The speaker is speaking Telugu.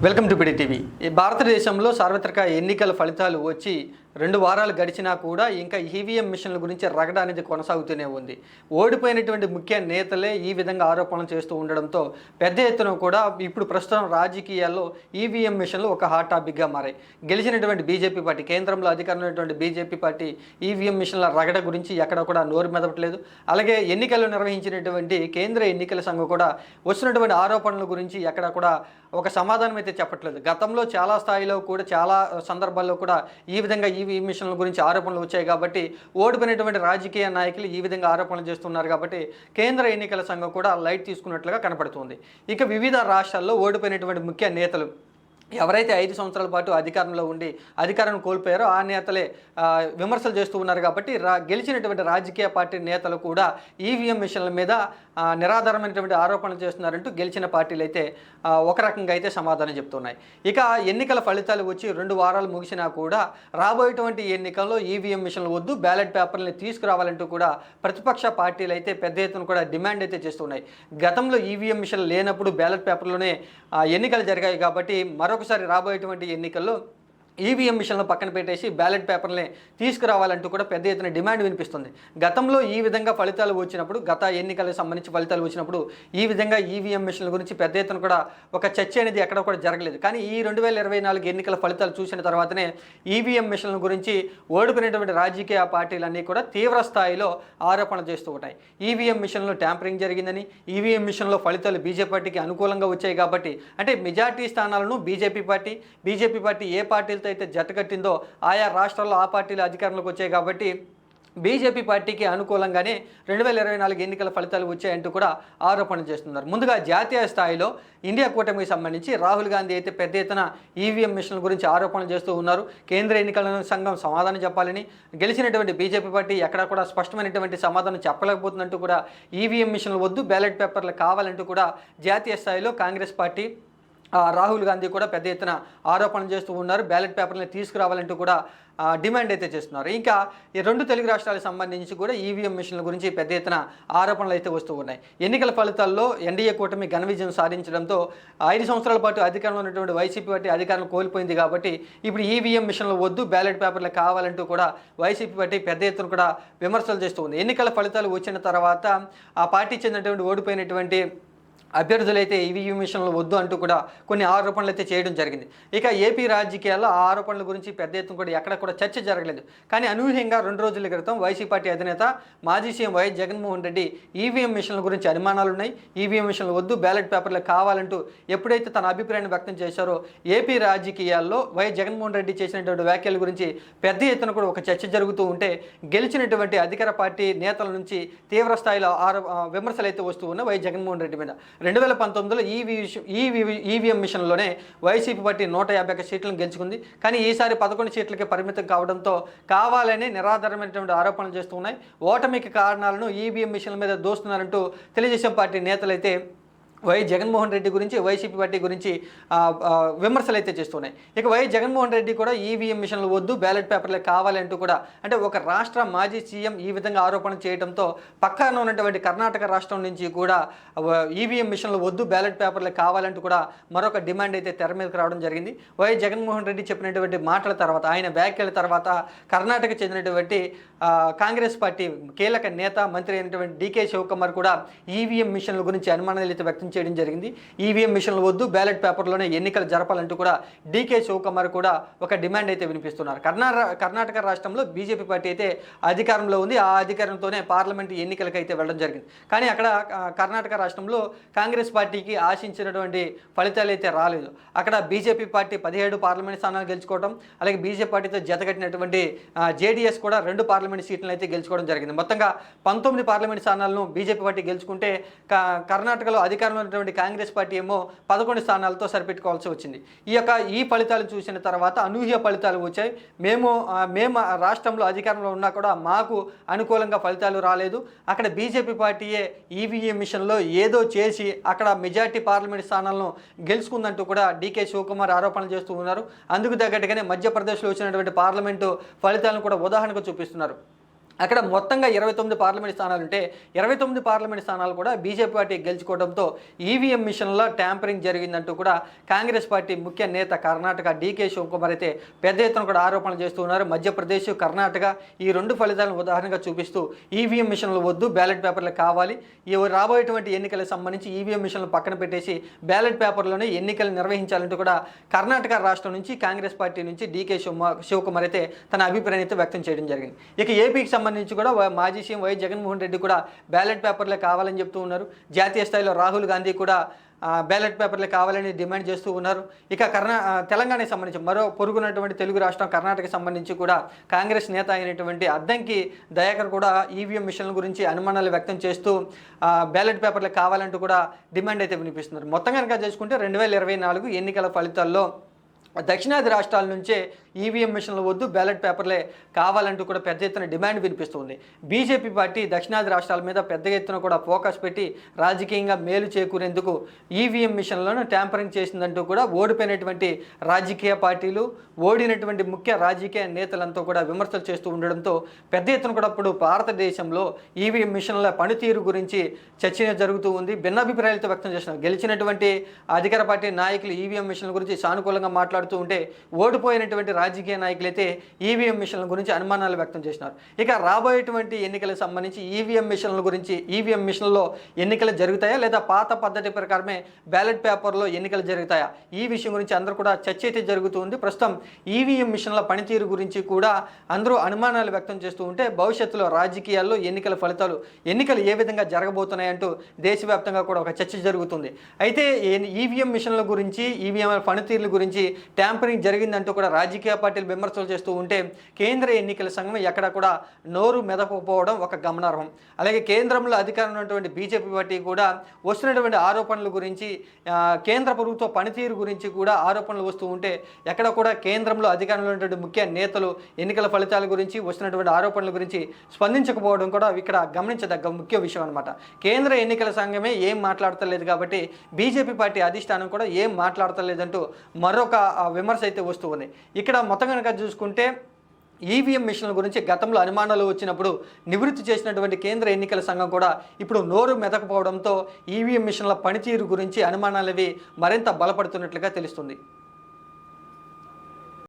Welcome to PD TV. ఈ భారతదేశంలో సార్వత్రిక ఎన్నికల ఫలితాలు వచ్చి 2 వారాలు గడిచినా కూడా ఇంకా ఈవీఎం మిషన్ల గురించి రగడ అనేది కొనసాగుతూనే ఉంది. ఓడిపోయినటువంటి ముఖ్య నేతలే ఈ విధంగా ఆరోపణలు చేస్తూ ఉండడంతో పెద్ద ఎత్తున కూడా ఇప్పుడు ప్రస్తుతం రాజకీయాల్లో ఈవీఎం మిషన్లు ఒక హాట్ టాపిక్గా మారాయి. గెలిచినటువంటి బీజేపీ పార్టీ, కేంద్రంలో అధికారంలో ఉన్నటువంటి బీజేపీ పార్టీ ఈవీఎం మిషన్ల రగడ గురించి ఎక్కడ కూడా నోరు మెదపట్లేదు. అలాగే ఎన్నికలు నిర్వహించినటువంటి కేంద్ర ఎన్నికల సంఘం కూడా వస్తున్నటువంటి ఆరోపణల గురించి ఎక్కడ కూడా ఒక సమాధానం అయితే చెప్పట్లేదు. గతంలో చాలా స్థాయిలో కూడా చాలా సందర్భాల్లో కూడా ఈ విధంగా ఈవీ మిషన్ల గురించి ఆరోపణలు వచ్చాయి కాబట్టి ఓడిపోయినటువంటి రాజకీయ నాయకులు ఈ విధంగా ఆరోపణలు చేస్తున్నారు కాబట్టి కేంద్ర ఎన్నికల సంఘం కూడా లైట్ తీసుకున్నట్లుగా కనపడుతుంది. ఇక వివిధ రాష్ట్రాల్లో ఓడిపోయినటువంటి ముఖ్య నేతలు ఎవరైతే 5 సంవత్సరాల పాటు అధికారంలో ఉండి అధికారాన్ని కోల్పోయారో ఆ నేతలే విమర్శలు చేస్తూ ఉన్నారు కాబట్టి గెలిచినటువంటి రాజకీయ పార్టీ నేతలు కూడా ఈవీఎం మిషన్ల మీద నిరాధారమైనటువంటి ఆరోపణలు చేస్తున్నారంటూ గెలిచిన పార్టీలు అయితే ఒక రకంగా అయితే సమాధానం చెప్తున్నాయి. ఇక ఎన్నికల ఫలితాలు వచ్చి 2 వారాలు ముగిసినా కూడా రాబోయేటువంటి ఎన్నికల్లో ఈవీఎం మిషన్లు వద్దు, బ్యాలెట్ పేపర్ని తీసుకురావాలంటూ కూడా ప్రతిపక్ష పార్టీలు అయితే పెద్ద ఎత్తున కూడా డిమాండ్ అయితే చేస్తున్నాయి. గతంలో ఈవీఎం మిషన్లు లేనప్పుడు బ్యాలెట్ పేపర్లోనే ఎన్నికలు జరిగాయి కాబట్టి మరొకసారి రాబోయేటువంటి ఎన్నికల్లో ఈవీఎం మిషన్లు పక్కన పెట్టేసి బ్యాలెట్ పేపర్ని తీసుకురావాలంటూ కూడా పెద్ద ఎత్తున డిమాండ్ వినిపిస్తుంది. గతంలో ఈ విధంగా ఫలితాలు వచ్చినప్పుడు, గత ఎన్నికలకు సంబంధించి ఫలితాలు వచ్చినప్పుడు ఈ విధంగా ఈవీఎం మిషన్ల గురించి పెద్ద ఎత్తున కూడా ఒక చర్చ అనేది ఎక్కడ కూడా జరగలేదు. కానీ ఈ 2024 ఎన్నికల ఫలితాలు చూసిన తర్వాతనే ఈవీఎం మిషన్ల గురించి ఓడిపోయినటువంటి రాజకీయ పార్టీలన్నీ కూడా తీవ్ర స్థాయిలో ఆరోపణలు చేస్తూ ఉంటాయి. ఈవీఎం మిషన్లో ట్యాంపరింగ్ జరిగిందని, ఈవీఎం మిషన్లో ఫలితాలు బీజేపీ పార్టీకి అనుకూలంగా వచ్చాయి కాబట్టి, అంటే మెజార్టీ స్థానాలను బీజేపీ పార్టీ ఏ పార్టీలతో అయితే జట్టుకట్టిందో ఆయా రాష్ట్రాల్లో ఆ పార్టీలు అధికారంలోకి వచ్చాయి కాబట్టి బీజేపీ పార్టీకి అనుకూలంగానే 2024 ఎన్నికల ఫలితాలు వచ్చాయంటూ కూడా ఆరోపణలు చేస్తున్నారు. ముందుగా జాతీయ స్థాయిలో ఇండియా కూటమికి సంబంధించి రాహుల్ గాంధీ అయితే పెద్ద ఎత్తున ఈవీఎం మిషన్ల గురించి ఆరోపణలు చేస్తూ ఉన్నారు. కేంద్ర ఎన్నికల సంఘం సమాధానం చెప్పాలని, గెలిచినటువంటి బీజేపీ పార్టీ ఎక్కడా కూడా స్పష్టమైనటువంటి సమాధానం చెప్పలేకపోతుందంటూ కూడా ఈవీఎం మిషన్లు వద్దు, బ్యాలెట్ పేపర్లు కావాలంటూ కూడా జాతీయ స్థాయిలో కాంగ్రెస్ పార్టీ రాహుల్ గాంధీ కూడా పెద్ద ఎత్తున ఆరోపణలు చేస్తూ ఉన్నారు. బ్యాలెట్ పేపర్ని తీసుకురావాలంటూ కూడా డిమాండ్ అయితే చేస్తున్నారు. ఇంకా ఈ 2 తెలుగు రాష్ట్రాలకు సంబంధించి కూడా ఈవీఎం మిషన్ల గురించి పెద్ద ఎత్తున ఆరోపణలు అయితే వస్తూ ఉన్నాయి. ఎన్నికల ఫలితాల్లో ఎన్డీఏ కూటమి ఘన విజయం సాధించడంతో 5 సంవత్సరాల పాటు అధికారంలో ఉన్నటువంటి వైసీపీ పార్టీ అధికారం కోల్పోయింది కాబట్టి ఇప్పుడు ఈవీఎం మిషన్లు వద్దు, బ్యాలెట్ పేపర్లు కావాలంటూ కూడా వైసీపీ పార్టీ పెద్ద ఎత్తున కూడా విమర్శలు చేస్తూ ఉంది. ఎన్నికల ఫలితాలు వచ్చిన తర్వాత ఆ పార్టీ చెందినటువంటి ఓడిపోయినటువంటి అభ్యర్థులైతే ఈవీఎం మిషన్లు వద్దు అంటూ కూడా కొన్ని ఆరోపణలు అయితే చేయడం జరిగింది. ఇక ఏపీ రాజకీయాల్లో ఆ ఆరోపణల గురించి పెద్ద ఎత్తున కూడా ఎక్కడ కూడా చర్చ జరగలేదు. కానీ అనూహ్యంగా 2 రోజుల క్రితం వైసీపీ పార్టీ అధినేత మాజీ CM YS Jaganmohan Reddy EVM మిషన్ల గురించి అనుమానాలు ఉన్నాయి, ఈవీఎం మిషన్లు వద్దు, బ్యాలెట్ పేపర్లు కావాలంటూ ఎప్పుడైతే తన అభిప్రాయాన్ని వ్యక్తం చేశారో ఏపీ రాజకీయాల్లో వైఎస్ జగన్మోహన్ రెడ్డి చేసినటువంటి వ్యాఖ్యల గురించి పెద్ద ఎత్తున కూడా ఒక చర్చ జరుగుతూ ఉంటే గెలిచినటువంటి అధికార పార్టీ నేతల నుంచి తీవ్ర స్థాయిలో విమర్శలు అయితే వస్తూ ఉన్నాయి వైఎస్ జగన్మోహన్ రెడ్డి మీద. 2019లో ఈవీఎం మిషన్లోనే వైసీపీ పార్టీ 151 సీట్లను గెలుచుకుంది. కానీ ఈసారి 11 సీట్లకే పరిమితం కావడంతో కావాలని నిరాధారమైనటువంటి ఆరోపణలు చేస్తూ ఉన్నాయి. ఓటమికి కారణాలను ఈవీఎం మిషన్ల మీద దోస్తున్నారంటూ తెలుగుదేశం పార్టీ నేతలైతే వైఎస్ జగన్మోహన్ రెడ్డి గురించి, వైసీపీ పార్టీ గురించి విమర్శలు అయితే చేస్తున్నాయి. ఇక వైఎస్ జగన్మోహన్ రెడ్డి కూడా ఈవీఎం మిషన్లు వద్దు, బ్యాలెట్ పేపర్లే కావాలి అంటూ కూడా, అంటే ఒక రాష్ట్ర మాజీ సీఎం ఈ విధంగా ఆరోపణ చేయడంతో పక్కన ఉన్నటువంటి కర్ణాటక రాష్ట్రం నుంచి కూడా ఈవీఎం మిషన్లు వద్దు, బ్యాలెట్ పేపర్లే కావాలంటూ కూడా మరొక డిమాండ్ అయితే తెర మీదకి రావడం జరిగింది. వైఎస్ జగన్మోహన్ రెడ్డి చెప్పినటువంటి మాటల తర్వాత, ఆయన వ్యాఖ్యల తర్వాత కర్ణాటక చెందినటువంటి కాంగ్రెస్ పార్టీ కీలక నేత, మంత్రి అయినటువంటి డీకే శివకుమార్ కూడా ఈవీఎం మిషన్ల గురించి అనుమానాలు అయితే వ్యక్తం చేయడం జరిగింది. ఈవీఎం మిషన్లు వద్దు, బ్యాలెట్ పేపర్లోనే ఎన్నికలు జరపాలంటూ కూడా డీకే శివకుమార్ కూడా ఒక డిమాండ్ అయితే వినిపిస్తున్నారు. కర్ణాటక రాష్ట్రంలో బీజేపీ పార్టీ అయితే అధికారంలో ఉంది. ఆ అధికారంతోనే పార్లమెంటు ఎన్నికలకు అయితే వెళ్ళడం జరిగింది. కానీ అక్కడ కర్ణాటక రాష్ట్రంలో కాంగ్రెస్ పార్టీకి ఆశించినటువంటి ఫలితాలు అయితే రాలేదు. అక్కడ బీజేపీ పార్టీ 17 పార్లమెంట్ స్థానాలు గెలుచుకోవడం, అలాగే బీజేపీ పార్టీతో జతకట్టినటువంటి జేడీఎస్ కూడా 2 పార్లమెంట్ సీట్లను అయితే గెలుచుకోవడం జరిగింది. మొత్తంగా 19 పార్లమెంట్ స్థానాలను బీజేపీ పార్టీ గెలుచుకుంటే కర్ణాటకలో అధికారంలో ఉన్నటువంటి కాంగ్రెస్ పార్టీ ఏమో 11 స్థానాలతో సరిపెట్టుకోవాల్సి వచ్చింది. ఈ ఫలితాలు చూసిన తర్వాత అనూహ్య ఫలితాలు వచ్చాయి. మేము రాష్ట్రంలో అధికారంలో ఉన్నా కూడా మాకు అనుకూలంగా ఫలితాలు రాలేదు. అక్కడ బీజేపీ పార్టీయే ఈవీఎం మిషన్లో ఏదో చేసి అక్కడ మెజార్టీ పార్లమెంట్ స్థానాలను గెలుచుకుందంటూ కూడా డీకే శివకుమార్ ఆరోపణలు చేస్తూ ఉన్నారు. అందుకు తగ్గట్టుగానే మధ్యప్రదేశ్లో వచ్చినటువంటి పార్లమెంటు ఫలితాలను కూడా ఉదాహరణకు చూపిస్తున్నారు. అక్కడ మొత్తంగా 29 పార్లమెంట్ స్థానాలు ఉంటే 29 పార్లమెంట్ స్థానాలు కూడా బీజేపీ పార్టీ గెలుచుకోవడంతో ఈవీఎం మిషన్ల ట్యాంపరింగ్ జరిగిందంటూ కూడా కాంగ్రెస్ పార్టీ ముఖ్య నేత కర్ణాటక డీకే శివకుమార్ అయితే పెద్ద ఎత్తున కూడా ఆరోపణలు చేస్తూ ఉన్నారు. మధ్యప్రదేశ్, కర్ణాటక ఈ రెండు ఫలితాలను ఉదాహరణగా చూపిస్తూ ఈవీఎం మిషన్లు వద్దు, బ్యాలెట్ పేపర్లు కావాలి, రాబోయేటువంటి ఎన్నికలకు సంబంధించి ఈవీఎం మిషన్లు పక్కన పెట్టేసి బ్యాలెట్ పేపర్లోనే ఎన్నికలు నిర్వహించాలంటూ కూడా కర్ణాటక రాష్ట్రం నుంచి కాంగ్రెస్ పార్టీ నుంచి డీకే శివకుమార్ అయితే తన అభిప్రాయాన్ని వ్యక్తం చేయడం జరిగింది. ఇక ఏపీకి సంబంధించి కూడా మాజీ సీఎం వైఎస్ జగన్మోహన్ రెడ్డి కూడా బ్యాలెట్ పేపర్లే కావాలని చెప్తూ ఉన్నారు. జాతీయ స్థాయిలో రాహుల్ గాంధీ కూడా బ్యాలెట్ పేపర్లే కావాలని డిమాండ్ చేస్తూ ఉన్నారు. ఇక తెలంగాణకి సంబంధించి మరో పొరుగునటువంటి తెలుగు రాష్ట్రం కర్ణాటకకి సంబంధించి కూడా కాంగ్రెస్ నేత అయినటువంటి అద్దంకి దయాకర్ కూడా ఈవీఎం మిషన్ల గురించి అనుమానాలు వ్యక్తం చేస్తూ బ్యాలెట్ పేపర్లే కావాలంటూ కూడా డిమాండ్ అయితే వినిపిస్తున్నారు. మొత్తం కనుక చేసుకుంటే 2024 ఎన్నికల ఫలితాల్లో దక్షిణాది రాష్ట్రాల నుంచే ఈవీఎం మిషన్లు వద్దు, బ్యాలెట్ పేపర్లే కావాలంటూ కూడా పెద్ద ఎత్తున డిమాండ్ వినిపిస్తుంది. బీజేపీ పార్టీ దక్షిణాది రాష్ట్రాల మీద పెద్ద ఎత్తున కూడా ఫోకస్ పెట్టి రాజకీయంగా మేలు చేకూరేందుకు ఈవీఎం మిషన్లను ట్యాంపరింగ్ చేసిందంటూ కూడా ఓడిపోయినటువంటి రాజకీయ పార్టీలు, ఓడినటువంటి ముఖ్య రాజకీయ నేతలంతా కూడా విమర్శలు చేస్తూ ఉండడంతో పెద్ద ఎత్తున కూడా ఇప్పుడు భారతదేశంలో ఈవీఎం మిషన్ల పనితీరు గురించి చర్చ జరుగుతూ ఉంది. భిన్నాభిప్రాయాలతో వ్యక్తం చేస్తున్నారు. గెలిచినటువంటి అధికార పార్టీ నాయకులు ఈవీఎం మిషన్ల గురించి సానుకూలంగా మాట్లాడుతూ ఉంటే ఓడిపోయినటువంటి రాజకీయ నాయకులైతే ఈవీఎం మిషన్ల గురించి అనుమానాలు వ్యక్తం చేసినారు. ఇక రాబోయేటువంటి ఎన్నికలకు సంబంధించి ఈవీఎం మిషన్ల గురించి, ఈవీఎం మిషన్లో ఎన్నికలు జరుగుతాయా లేదా పాత పద్ధతి ప్రకారమే బ్యాలెట్ పేపర్లో ఎన్నికలు జరుగుతాయా, ఈ విషయం గురించి అందరూ కూడా చర్చ అయితే జరుగుతూ ఉంది. ప్రస్తుతం ఈవీఎం మిషన్ల పనితీరు గురించి కూడా అందరూ అనుమానాలు వ్యక్తం చేస్తూ ఉంటే భవిష్యత్తులో రాజకీయాల్లో ఎన్నికల ఫలితాలు, ఎన్నికలు ఏ విధంగా జరగబోతున్నాయంటూ దేశవ్యాప్తంగా కూడా ఒక చర్చ జరుగుతుంది. అయితే ఈవీఎం మిషన్ల గురించి, ఈవీఎం పనితీరుల గురించి ట్యాంపరింగ్ జరిగిందంటూ కూడా రాజకీయ పార్టీలు విమర్శలు చేస్తూ ఉంటే కేంద్ర ఎన్నికల సంఘం ఎక్కడ కూడా నోరు మెదకపోవడం ఒక గమనార్హం. అలాగే కేంద్రంలో అధికారం ఉన్నటువంటి బీజేపీ పార్టీ కూడా వస్తున్నటువంటి ఆరోపణల గురించి, కేంద్ర ప్రభుత్వ పనితీరు గురించి కూడా ఆరోపణలు వస్తూ ఉంటే ఎక్కడ కూడా కేంద్రంలో అధికారంలో ఉన్నటువంటి ముఖ్య నేతలు ఎన్నికల ఫలితాల గురించి, వస్తున్నటువంటి ఆరోపణల గురించి స్పందించకపోవడం కూడా ఇక్కడ గమనించదగ్గ ముఖ్య విషయం అనమాట. కేంద్ర ఎన్నికల సంఘమే ఏం మాట్లాడతలేదు కాబట్టి బీజేపీ పార్టీ అధిష్టానం కూడా ఏం మాట్లాడతలేదంటూ మరొక విమర్శ అయితే వస్తూ ఉంది. ఇక్కడ మొత్తం కనుక చూసుకుంటే ఈవీఎం మిషన్ల గురించి గతంలో అనుమానాలు వచ్చినప్పుడు నివృత్తి చేసినటువంటి కేంద్ర ఎన్నికల సంఘం కూడా ఇప్పుడు నోరు మెదకపోవడంతో ఈవీఎం మిషన్ల పనితీరు గురించి అనుమానాలవి మరింత బలపడుతున్నట్లుగా తెలుస్తుంది.